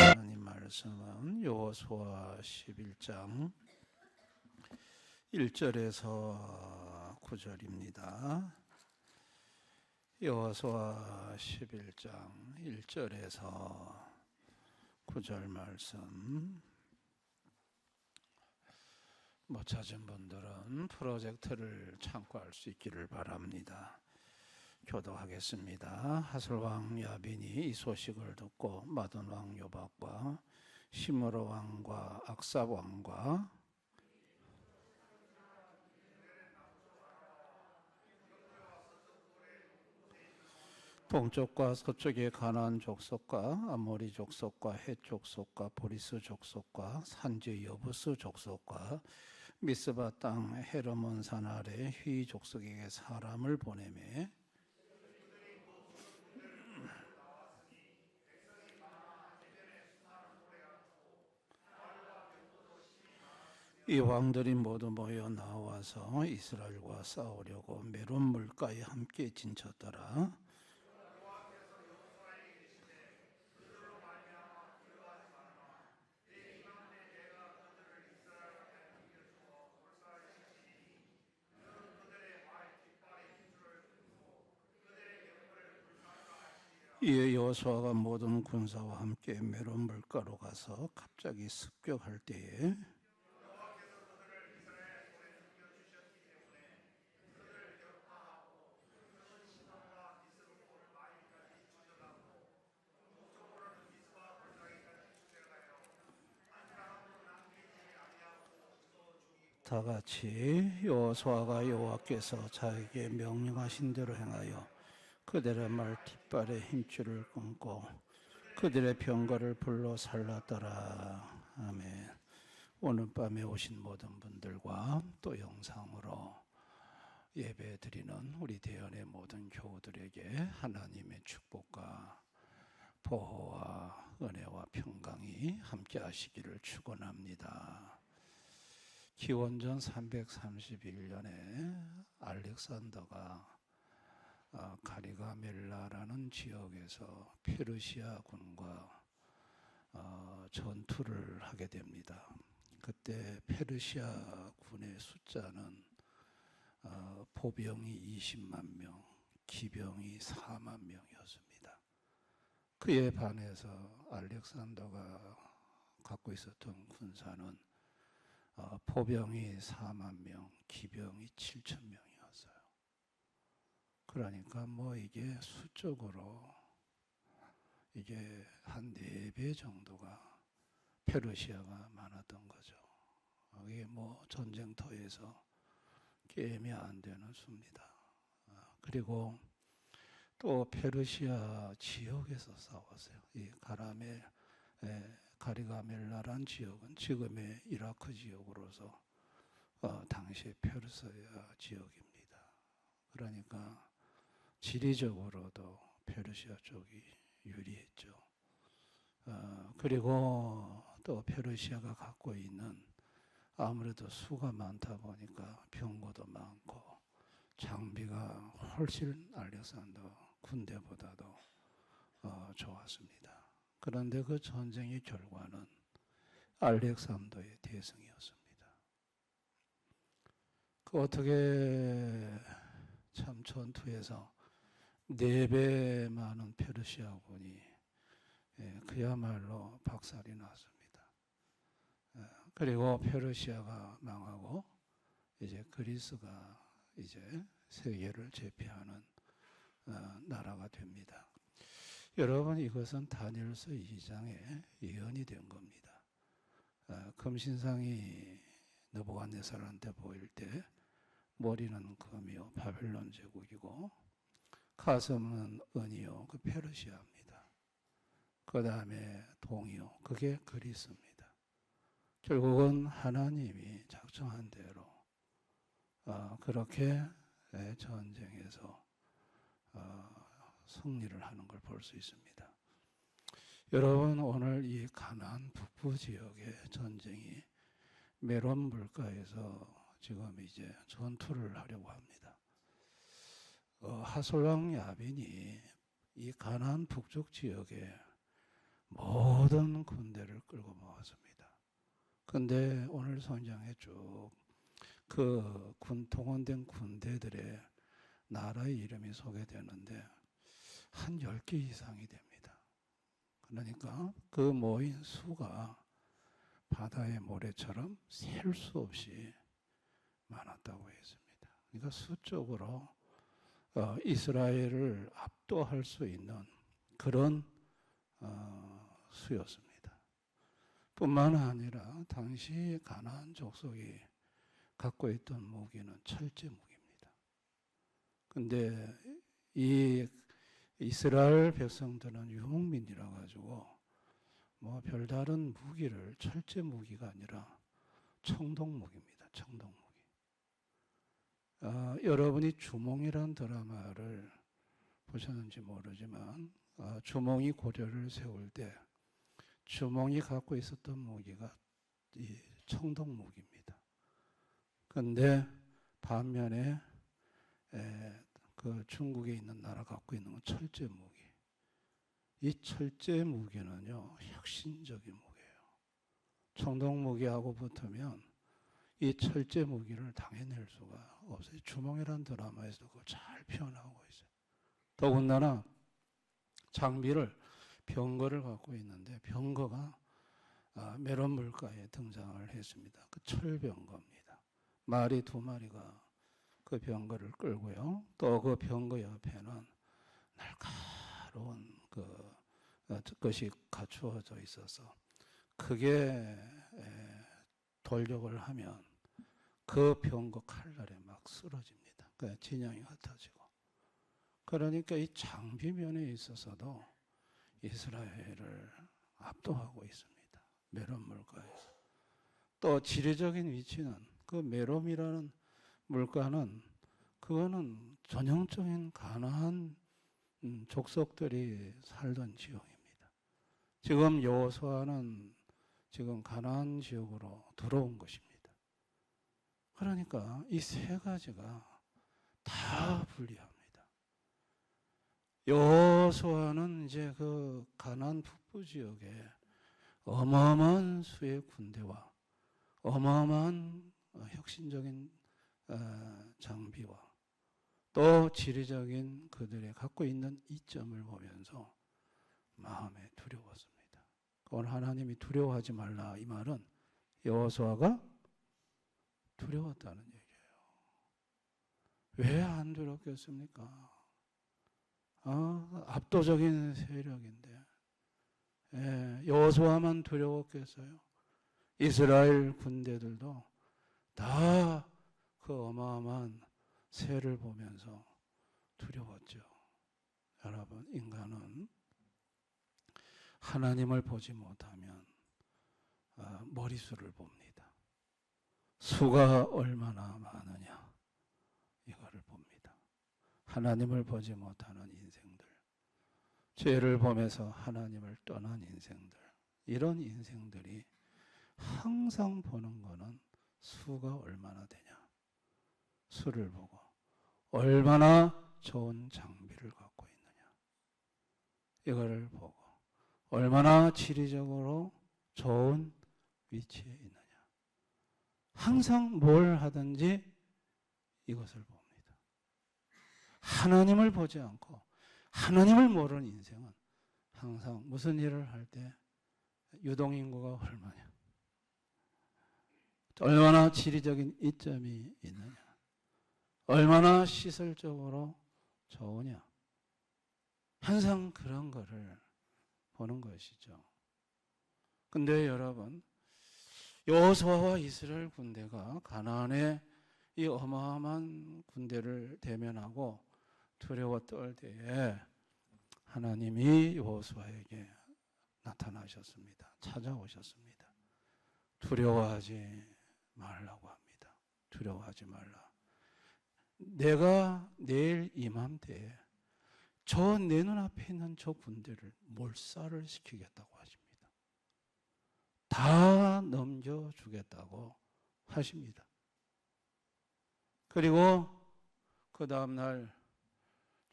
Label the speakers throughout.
Speaker 1: 하나님 말씀은 여호수아 11장 1절에서 9절입니다. 여호수아 11장 1절에서 9절 말씀. 못 찾은 분들은 프로젝트를 참고할 수 있기를 바랍니다. 교도하겠습니다. 하슬왕 야빈이 이 소식을 듣고 마돈 왕 요박과 시므로 왕과 악삽 왕과 동쪽과 서쪽의 가나안 족속과 아모리 족속과 헷 족속과 보리스 족속과 산지 여부스 족속과 미스바 땅 헤르몬 산 아래 휘 족속에게 사람을 보내매 이 왕들이 모두 모여 나와서 이스라엘과 싸우려고 메론 물가에 함께 진쳤더라. 이에 여호수아가 모든 군사와 함께 메론 물가로 가서 갑자기 습격할 때에 다 같이 여호수아가 여호와께서 자에게 명령하신 대로 행하여 그들의 말 뒷발에 힘줄을 끊고 그들의 병거를 불러 살랐더라. 아멘. 오늘 밤에 오신 모든 분들과 또 영상으로 예배 드리는 우리 대연의 모든 교우들에게 하나님의 축복과 보호와 은혜와 평강이 함께 하시기를 축원합니다. 기원전 331년에 알렉산더가 가리가멜라라는 지역에서 페르시아 군과 전투를 하게 됩니다. 그때 페르시아 군의 숫자는 보병이 20만 명, 기병이 4만 명이었습니다. 그에 반해서 알렉산더가 갖고 있었던 군사는 포병이 4만 명, 기병이 7천 명이었어요. 그러니까 이게 수적으로 이게 한 4배 정도가 페르시아가 많았던 거죠. 이게 전쟁터에서 게임이 안 되는 수입니다. 그리고 또 페르시아 지역에서 싸웠어요. 이 가리가멜라란 지역은 지금의 이라크 지역으로서 당시 페르시아 지역입니다. 그러니까 지리적으로도 페르시아 쪽이 유리했죠. 그리고 또 페르시아가 갖고 있는 아무래도 수가 많다 보니까 병거도 많고 장비가 훨씬 알렉산더 군대보다도 좋았습니다. 그런데 그 전쟁의 결과는 알렉산더의 대승이었습니다. 그 어떻게 참 전투에서 4배 많은 페르시아군이 그야말로 박살이 났습니다. 그리고 페르시아가 망하고 이제 그리스가 이제 세계를 제패하는 나라가 됩니다. 여러분, 이것은 다니엘서 2장에 예언이 된 겁니다. 금신상이 느부갓네살한테 보일 때 머리는 금이요 바벨론 제국이고 가슴은 은이요 그 페르시아입니다. 그 다음에 동이요 그게 그리스입니다. 결국은 하나님이 작정한 대로 그렇게 전쟁에서 승리를 하는 걸 볼 수 있습니다. 여러분, 오늘 이 가나안 북부 지역의 전쟁이 메론 물가에서 지금 이제 전투를 하려고 합니다. 하솔왕 야빈이 이 가나안 북쪽 지역에 모든 군대를 끌고 모았습니다. 근데 오늘 성경에 쭉 그 동원된 군대들의 나라의 이름이 소개되는데 한 10개 이상이 됩니다. 그러니까 그 모인 수가 바다의 모래처럼 셀 수 없이 많았다고 했습니다. 그러니까 수적으로 이스라엘을 압도할 수 있는 그런 수였습니다. 뿐만 아니라 당시 가나안 족속이 갖고 있던 무기는 철제 무기입니다. 근데 이 이스라엘 백성들은 유목민이라 가지고 뭐 별다른 무기를 철제 무기가 아니라 청동 무기입니다. 청동 무기. 여러분이 주몽이란 드라마를 보셨는지 모르지만 주몽이 고려를 세울 때 주몽이 갖고 있었던 무기가 이 청동 무기입니다. 그런데 반면에 그 중국에 있는 나라 갖고 있는 건 철제 무기. 이 철제 무기는요 혁신적인 무기예요. 청동 무기하고 붙으면 이 철제 무기를 당해낼 수가 없어요. 주몽이라는 드라마에서 그걸 잘 표현하고 있어요. 더군다나 장비를 병거를 갖고 있는데 병거가 메론 물가에 등장을 했습니다. 그 철병거입니다. 말이 2마리가 그 병거를 끌고요. 또 그 병거 옆에는 날카로운 것이 갖추어져 있어서 그게 돌격을 하면 그 병거 칼날에 막 쓰러집니다. 그 진영이 흩어지고. 그러니까 이 장비면에 있어서도 이스라엘을 압도하고 있습니다. 메론 물가에서. 또 지리적인 위치는 그 메롬이라는 물가는 그거는 전형적인 가나안 족속들이 살던 지역입니다. 지금 여호수아는 지금 가나안 지역으로 들어온 것입니다. 그러니까 이 3가지가 다 불리합니다. 여호수아는 이제 그 가나안 북부 지역에 어마어마한 수의 군대와 어마어마한 혁신적인 장비와 또 지리적인 그들의 갖고 있는 이점을 보면서 마음에 두려웠습니다. 오늘 하나님이 두려워하지 말라 이 말은 여호수아가 두려웠다는 얘기예요. 왜 안 두렵겠습니까? 압도적인 세력인데 여호수아만 두려웠겠어요? 이스라엘 군대들도 다 그 어마어마한 새를 보면서 두려웠죠. 여러분, 인간은 하나님을 보지 못하면 머리수를 봅니다. 수가 얼마나 많으냐 이거를 봅니다. 하나님을 보지 못하는 인생들, 죄를 보면서 하나님을 떠난 인생들, 이런 인생들이 항상 보는 거는 수가 얼마나 되냐, 수를 보고 얼마나 좋은 장비를 갖고 있느냐 이거를 보고 얼마나 지리적으로 좋은 위치에 있느냐, 항상 뭘 하든지 이것을 봅니다. 하나님을 보지 않고 하나님을 모르는 인생은 항상 무슨 일을 할 때 유동인구가 얼마나 지리적인 이점이 있느냐, 얼마나 시설적으로 좋으냐, 항상 그런 거를 보는 것이죠. 근데 여러분, 여호수아와 이스라엘 군대가 가나안의 이 어마어마한 군대를 대면하고 두려워 떨 때에 하나님이 여호수아에게 나타나셨습니다. 찾아오셨습니다. 두려워하지 말라고 합니다. 두려워하지 말라. 내가 내일 이맘때에 저 내 눈앞에 있는 저 군대를 몰살을 시키겠다고 하십니다. 다 넘겨주겠다고 하십니다. 그리고 그 다음날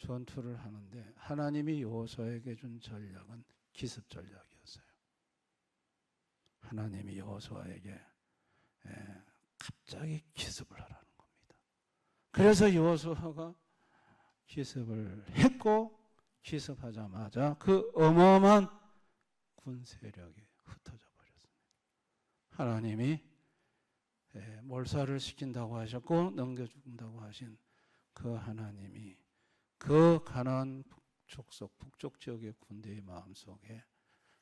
Speaker 1: 전투를 하는데 하나님이 여호수아에게 준 전략은 기습 전략이었어요. 하나님이 여호수아에게 갑자기 기습을 하라는 겁니다. 그래서 여호수아가 기습을 했고, 기습하자마자 그 어마어마한 군 세력이 흩어져 버렸습니다. 하나님이 몰살을 시킨다고 하셨고 넘겨준다고 하신 그 하나님이 그 가나안 족속 북쪽 지역의 군대의 마음속에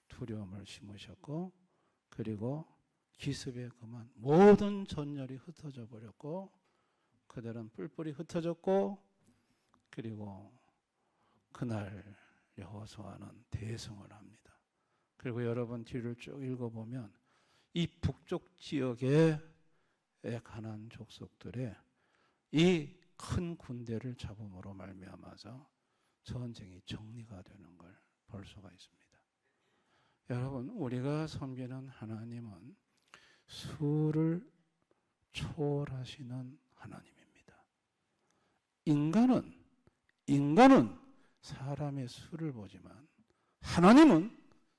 Speaker 1: 두려움을 심으셨고, 그리고 기습에 그만 모든 전열이 흩어져 버렸고, 그들은 뿔뿔이 흩어졌고, 그리고 그날 여호수아는 대승을 합니다. 그리고 여러분 뒤를 쭉 읽어보면 이 북쪽 지역의 가나안 족속들의 이 큰 군대를 잡음으로 말미암아서 전쟁이 정리가 되는 걸 볼 수가 있습니다. 여러분, 우리가 섬기는 하나님은 수를 초월하시는 하나님입니다. 인간은 사람의 수를 보지만 하나님은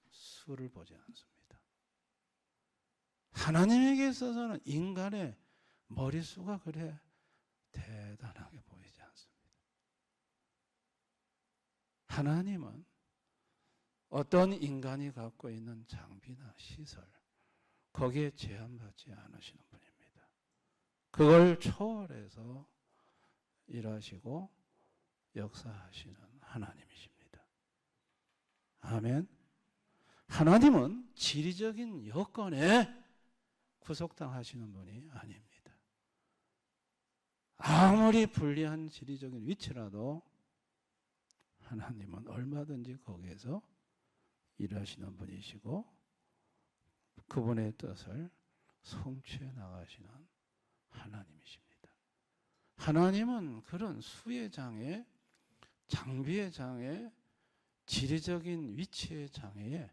Speaker 1: 수를 보지 않습니다. 하나님에게 있어서는 인간의 머릿수가 그래 대단하게 보이지 않습니다. 하나님은 어떤 인간이 갖고 있는 장비나 시설, 거기에 제한받지 않으시는 분입니다. 그걸 초월해서 일하시고 역사하시는 하나님이십니다. 아멘. 하나님은 지리적인 여건에 구속당하시는 분이 아닙니다. 아무리 불리한 지리적인 위치라도 하나님은 얼마든지 거기에서 일하시는 분이시고 그분의 뜻을 성취해 나가시는 하나님이십니다. 하나님은 그런 수의 장애, 장비의 장애, 지리적인 위치의 장애에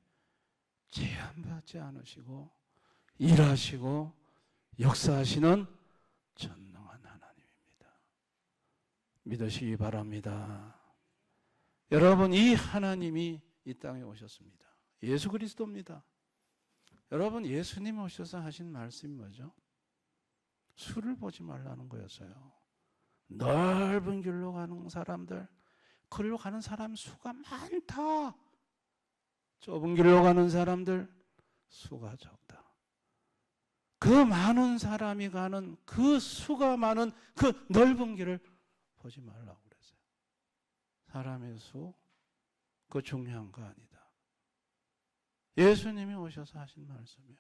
Speaker 1: 제한받지 않으시고 일하시고 역사하시는 전능한 하나님입니다. 믿으시기 바랍니다. 여러분, 이 하나님이 이 땅에 오셨습니다. 예수 그리스도입니다. 여러분, 예수님 오셔서 하신 말씀이 뭐죠? 수를 보지 말라는 거였어요. 넓은 길로 가는 사람들, 그리로 가는 사람 수가 많다. 좁은 길로 가는 사람들 수가 적다. 그 많은 사람이 가는 그 수가 많은 그 넓은 길을 보지 말라고 그랬어요. 사람의 수, 그거 중요한 거 아니다. 예수님이 오셔서 하신 말씀이에요.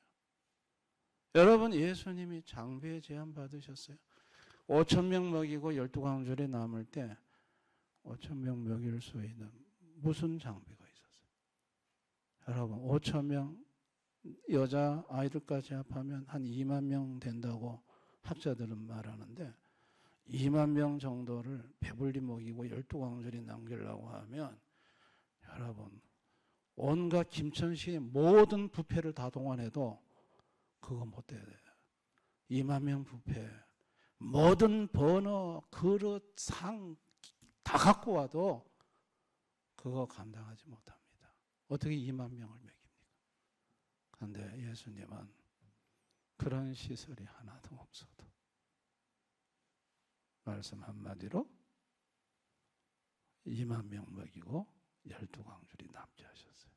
Speaker 1: 여러분, 예수님이 장비에 제한 받으셨어요. 5,000명 먹이고 12광줄에 남을 때 5,000명 먹일 수 있는 무슨 장비가 있었어요? 여러분, 5,000명 여자 아이들까지 합하면 한 2만 명 된다고 학자들은 말하는데 2만 명 정도를 배불리 먹이고 12광줄이 남기려고 하면 여러분, 온갖 김천시의 모든 부패를 다 동원해도 그거 못 돼요. 2만 명 부패, 모든 버너, 그릇, 상 다 갖고 와도 그거 감당하지 못합니다. 어떻게 2만 명을 먹입니까? 그런데 예수님은 그런 시설이 하나도 없어도 말씀 한마디로 2만 명 먹이고 12광줄이 남게 하셨어요.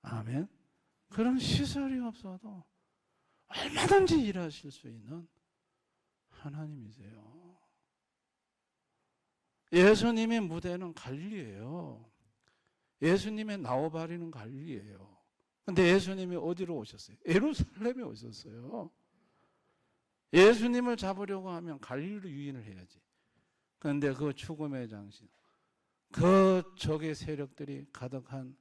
Speaker 1: 아멘. 그런 시설이 없어도 얼마든지 일하실 수 있는 하나님이세요. 예수님의 무대는 갈릴리예요. 예수님의 나오바리는 갈릴리예요. 근데 예수님이 어디로 오셨어요? 예루살렘에 오셨어요. 예수님을 잡으려고 하면 갈릴리로 유인을 해야지. 그런데 그 죽음의 장신, 그 적의 세력들이 가득한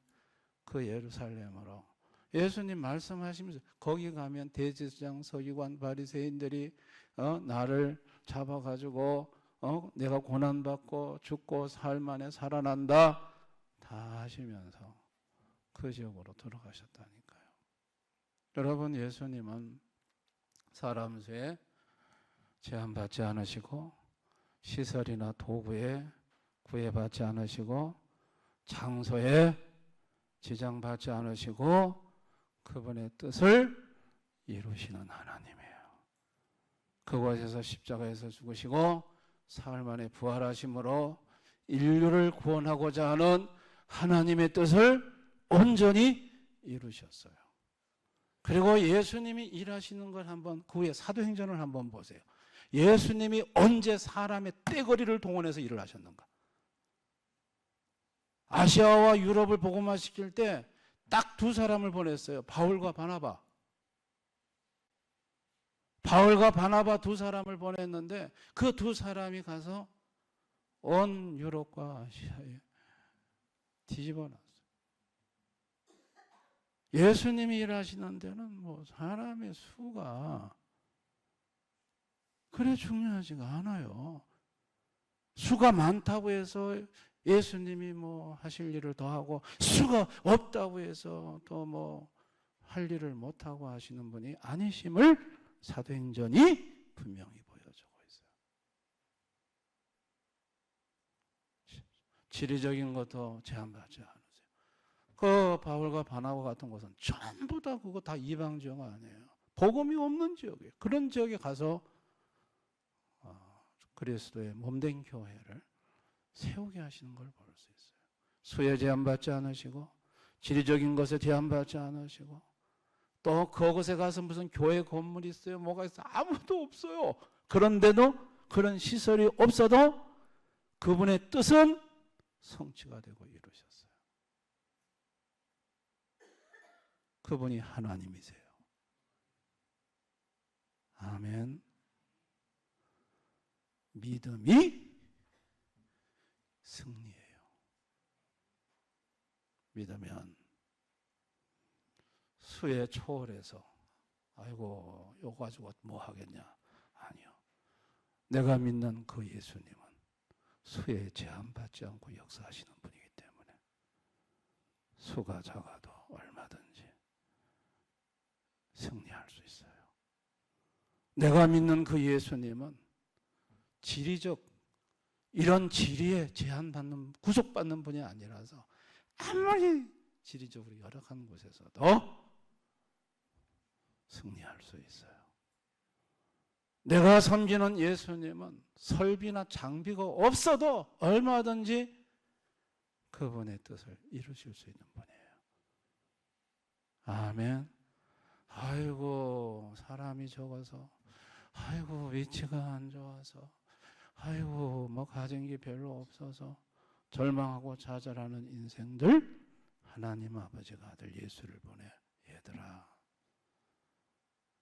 Speaker 1: 그 예루살렘으로 예수님 말씀하시면서 거기 가면 대제사장, 서기관, 바리새인들이 나를 잡아가지고 내가 고난받고 죽고 사흘 만에 살아난다 다 하시면서 그 지역으로 들어가셨다니까요. 여러분, 예수님은 사람 수에 제한받지 않으시고 시설이나 도구에 구애받지 않으시고 장소에 지장받지 않으시고 그분의 뜻을 이루시는 하나님이에요. 그곳에서 십자가에서 죽으시고 사흘 만에 부활하심으로 인류를 구원하고자 하는 하나님의 뜻을 온전히 이루셨어요. 그리고 예수님이 일하시는 걸 한번 그 후에 사도행전을 한번 보세요. 예수님이 언제 사람의 떼거리를 동원해서 일을 하셨는가? 아시아와 유럽을 복음화시킬 때 딱 두 사람을 보냈어요. 바울과 바나바. 바울과 바나바 두 사람을 보냈는데 그 두 사람이 가서 온 유럽과 아시아에 뒤집어 놨어요. 예수님이 일하시는 데는 뭐 사람의 수가 그래 중요하지가 않아요. 수가 많다고 해서 예수님이 뭐 하실 일을 더 하고 수가 없다고 해서 또 뭐 할 일을 못 하고 하시는 분이 아니심을 사도행전이 분명히 보여주고 있어요. 지리적인 것도 제한받지 않으세요. 그 바울과 바나바 같은 곳은 전부 다 그거 다 이방 지역 아니에요. 복음이 없는 지역이에요. 그런 지역에 가서 그리스도의 몸된 교회를 세우게 하시는 걸 볼 수 있어요. 수에 제한받지 않으시고 지리적인 것에 제한받지 않으시고 또 그곳에 가서 무슨 교회 건물이 있어요? 뭐가 있어요? 아무도 없어요. 그런데도 그런 시설이 없어도 그분의 뜻은 성취가 되고 이루셨어요. 그분이 하나님이세요. 아멘. 믿음이 승리예요. 믿으면 수에 초월해서 아이고 이거 가지고 뭐 하겠냐? 아니요. 내가 믿는 그 예수님은 수에 제한받지 않고 역사하시는 분이기 때문에 수가 작아도 얼마든지 승리할 수 있어요. 내가 믿는 그 예수님은 지리적 이런 지리에 제한받는 구속받는 분이 아니라서 아무리 지리적으로 열악한 곳에서도 승리할 수 있어요. 내가 섬기는 예수님은 설비나 장비가 없어도 얼마든지 그분의 뜻을 이루실 수 있는 분이에요. 아멘. 아이고 사람이 적어서 아이고 위치가 안 좋아서 아이고 뭐 가진 게 별로 없어서 절망하고 좌절하는 인생들 하나님 아버지가 아들 예수를 보내. 얘들아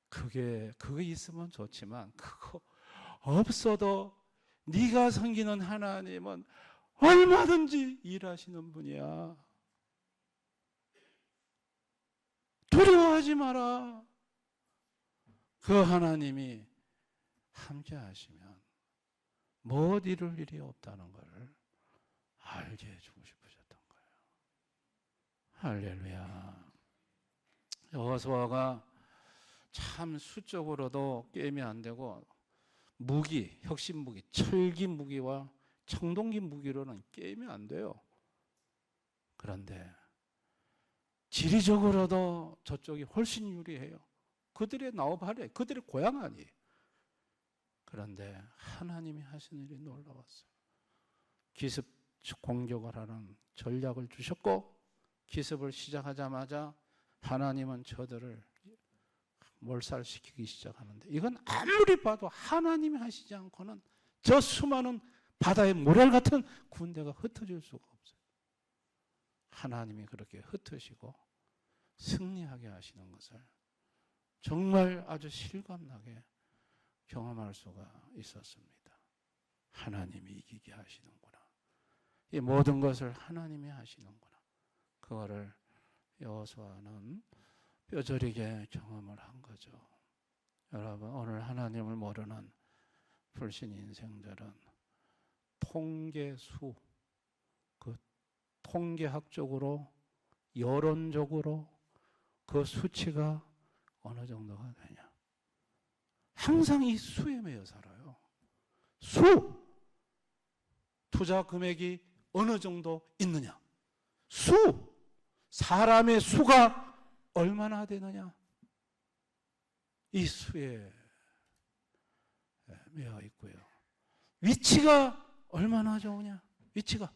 Speaker 1: 그게 있으면 좋지만 그거 없어도 네가 섬기는 하나님은 얼마든지 일하시는 분이야. 두려워하지 마라. 그 하나님이 함께 하시면 못 이룰 일이 없다는 것을 알게 해주고 싶으셨던 거예요. 할렐루야. 여호수아가 참 수적으로도 게임이 안 되고 무기, 혁신 무기, 철기 무기와 청동기 무기로는 게임이 안 돼요. 그런데 지리적으로도 저쪽이 훨씬 유리해요. 그들의 나오바래, 그들의 고향 아니에요. 그런데 하나님이 하시는 일이 놀라웠어요. 기습 공격을 하는 전략을 주셨고 기습을 시작하자마자 하나님은 저들을 몰살시키기 시작하는데 이건 아무리 봐도 하나님이 하시지 않고는 저 수많은 바다의 모래 같은 군대가 흩어질 수가 없어요. 하나님이 그렇게 흩으시고 승리하게 하시는 것을 정말 아주 실감나게 경험할 수가 있었습니다. 하나님이 이기게 하시는구나. 이 모든 것을 하나님이 하시는구나. 그거를 여호수아는 뼈저리게 경험을 한 거죠. 여러분 오늘 하나님을 모르는 불신 인생들은 통계수, 그 통계학적으로 여론적으로 그 수치가 어느 정도가 되냐. 항상 이 수에 매여 살아요. 수! 투자 금액이 어느 정도 있느냐? 사람의 수가 얼마나 되느냐? 이 수에 매여 있고요. 위치가 얼마나 좋으냐? 위치가.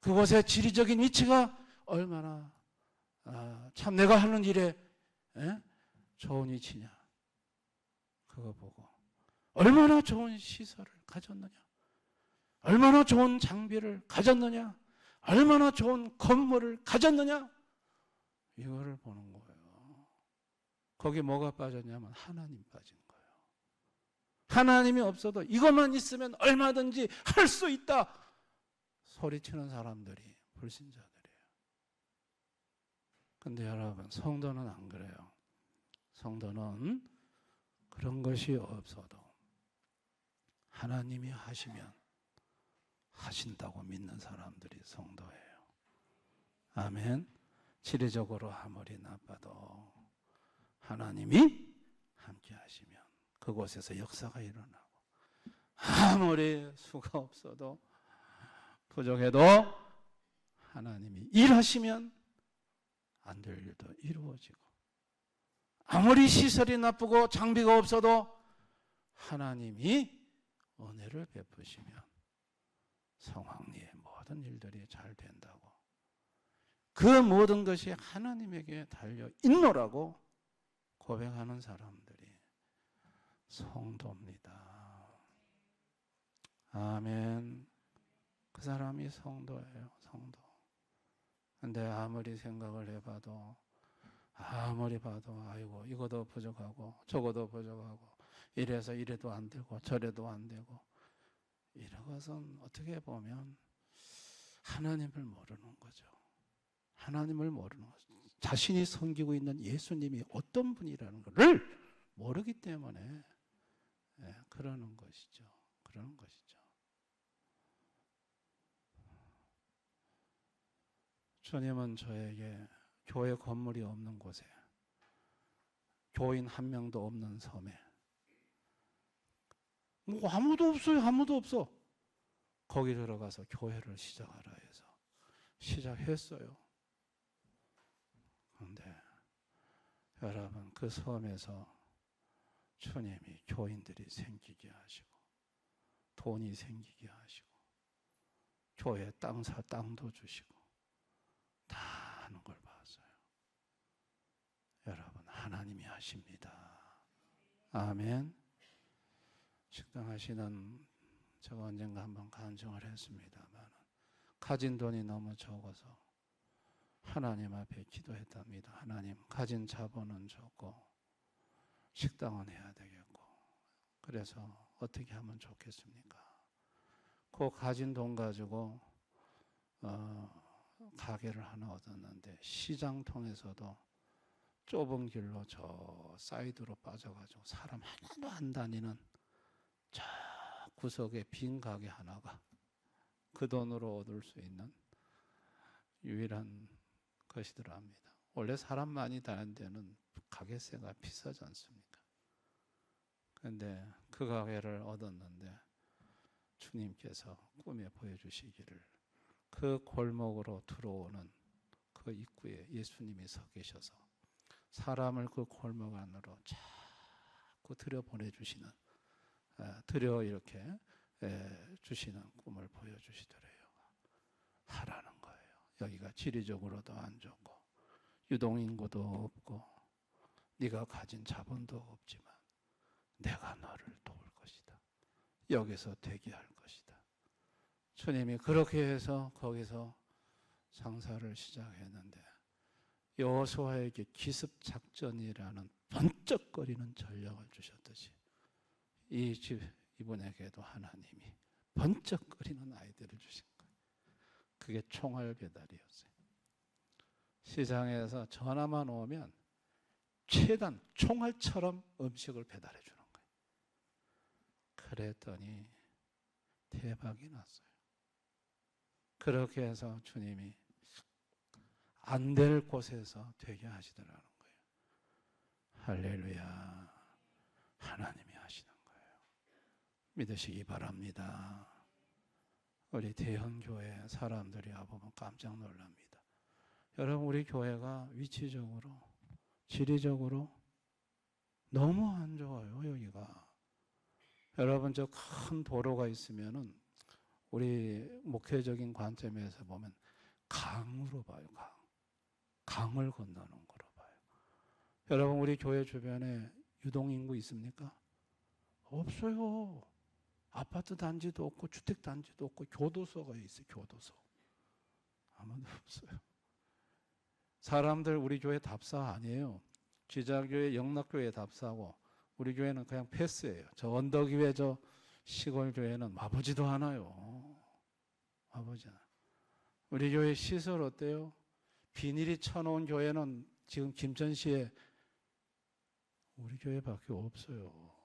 Speaker 1: 그곳의 지리적인 위치가 얼마나 참 내가 하는 일에 좋은 위치냐? 그거 보고 얼마나 좋은 시설을 가졌느냐? 얼마나 좋은 장비를 가졌느냐? 얼마나 좋은 건물을 가졌느냐? 이거를 보는 거예요. 거기 뭐가 빠졌냐면 하나님 빠진 거예요. 하나님이 없어도 이것만 있으면 얼마든지 할 수 있다 소리치는 사람들이 불신자들이에요. 근데 여러분, 성도는 안 그래요. 성도는 그런 것이 없어도 하나님이 하시면 하신다고 믿는 사람들이 성도예요. 아멘. 지리적으로 아무리 나빠도 하나님이 함께 하시면 그곳에서 역사가 일어나고, 아무리 수가 없어도 부족해도 하나님이 일하시면 안 될 일도 이루어지고, 아무리 시설이 나쁘고 장비가 없어도 하나님이 은혜를 베푸시면 상황리의 모든 일들이 잘 된다고, 그 모든 것이 하나님에게 달려 있노라고 고백하는 사람들이 성도입니다. 아멘. 그 사람이 성도예요. 성도. 근데 아무리 생각을 해봐도, 아무리 봐도 아이고 이거도 부족하고 저거도 부족하고, 이래서 이래도 안 되고 저래도 안 되고, 이런 것은 어떻게 보면 하나님을 모르는 거죠. 하나님을 모르는 거죠. 자신이 섬기고 있는 예수님이 어떤 분이라는 것을 모르기 때문에 그러는 것이죠. 그러는 것이죠. 주님은 저에게 교회 건물이 없는 곳에, 교인 한 명도 없는 섬에, 뭐 아무도 없어요. 아무도 없어. 거기 들어가서 교회를 시작하라 해서 시작했어요. 그런데 여러분, 그 섬에서 주님이 교인들이 생기게 하시고, 돈이 생기게 하시고, 교회 땅도 주시고 다 하는 걸 봤어요. 여러분, 하나님이 하십니다. 아멘. 식당 하시는 제가 언젠가 한번 간증을 했습니다만, 가진 돈이 너무 적어서 하나님 앞에 기도했답니다. 하나님, 가진 자본은 적고 식당은 해야 되겠고, 그래서 어떻게 하면 좋겠습니까? 그 가진 돈 가지고 가게를 하나 얻었는데, 시장 통해서도 좁은 길로 저 사이드로 빠져가지고 사람 하나도 안 다니는 저 구석에 빈 가게 하나가 그 돈으로 얻을 수 있는 유일한 것이더랍니다. 원래 사람 많이 다니는 데는 가게세가 비싸지 않습니까? 그런데 그 가게를 얻었는데 주님께서 꿈에 보여주시기를, 그 골목으로 들어오는 그 입구에 예수님이 서 계셔서 사람을 그 골목 안으로 자꾸 들여보내주시는, 이렇게 주시는 꿈을 보여주시더래요. 하라는 거예요. 여기가 지리적으로도 안 좋고 유동인구도 없고 네가 가진 자본도 없지만 내가 너를 도울 것이다. 여기서 되게 할 것이다. 주님이 그렇게 해서 거기서 장사를 시작했는데, 여호수아에게 기습작전이라는 번쩍거리는 전략을 주셨듯이 이분에게도 하나님이 번쩍거리는 아이디어를 주신 거예요. 그게 총알 배달이었어요. 시장에서 전화만 오면 최단 총알처럼 음식을 배달해 주는 거예요. 그랬더니 대박이 났어요. 그렇게 해서 주님이 안 될 곳에서 되게 하시더라는 거예요. 할렐루야. 하나님이 하시는 거예요. 믿으시기 바랍니다. 우리 대형교회 사람들이 와보면 깜짝 놀랍니다. 여러분, 우리 교회가 위치적으로, 지리적으로 너무 안 좋아요, 여기가. 여러분, 저 큰 도로가 있으면은 우리 목회적인 관점에서 보면 강으로 봐요, 강. 강을 건너는 거로 봐요. 여러분, 우리 교회 주변에 유동인구 있습니까? 없어요. 아파트 단지도 없고 주택 단지도 없고 교도소가 있어요. 교도소. 아무도 없어요. 사람들 우리 교회 답사 아니에요. 지자교회, 영락교회 답사하고 우리 교회는 그냥 패스예요. 저 언덕 위에 저 시골 교회는 와보지도 않아요. 와보지 않아요. 우리 교회 시설 어때요? 비닐이 쳐놓은 교회는 지금 김천시에 우리 교회밖에 없어요.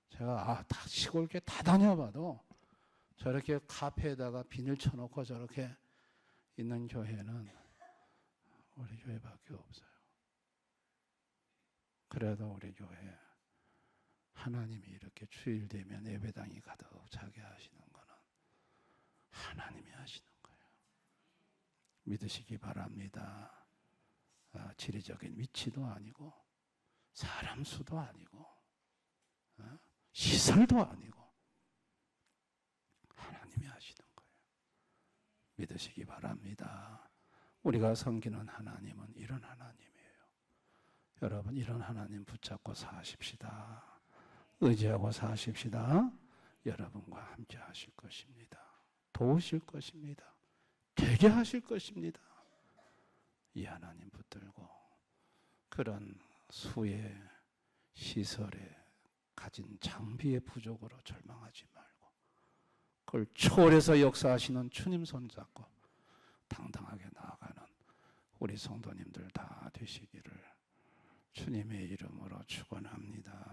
Speaker 1: 제가 다 시골 교회 다 다녀봐도 저렇게 카페에다가 비닐 쳐놓고 저렇게 있는 교회는 우리 교회밖에 없어요. 그래도 우리 교회 하나님이 이렇게 주일 되면 예배당이 가득 차게 하시는 거는 하나님이 하시는 거예요. 믿으시기 바랍니다. 지리적인 위치도 아니고 사람 수도 아니고 시설도 아니고 하나님이 하시는 거예요. 믿으시기 바랍니다. 우리가 섬기는 하나님은 이런 하나님이에요. 여러분, 이런 하나님 붙잡고 사십시다. 의지하고 사십시다. 여러분과 함께 하실 것입니다. 도우실 것입니다. 되게 하실 것입니다. 이 하나님 붙들고 그런 수의 시설에 가진 장비의 부족으로 절망하지 말고 그걸 초월해서 역사하시는 주님 손잡고 당당하게 나아가는 우리 성도님들 다 되시기를 주님의 이름으로 축원합니다.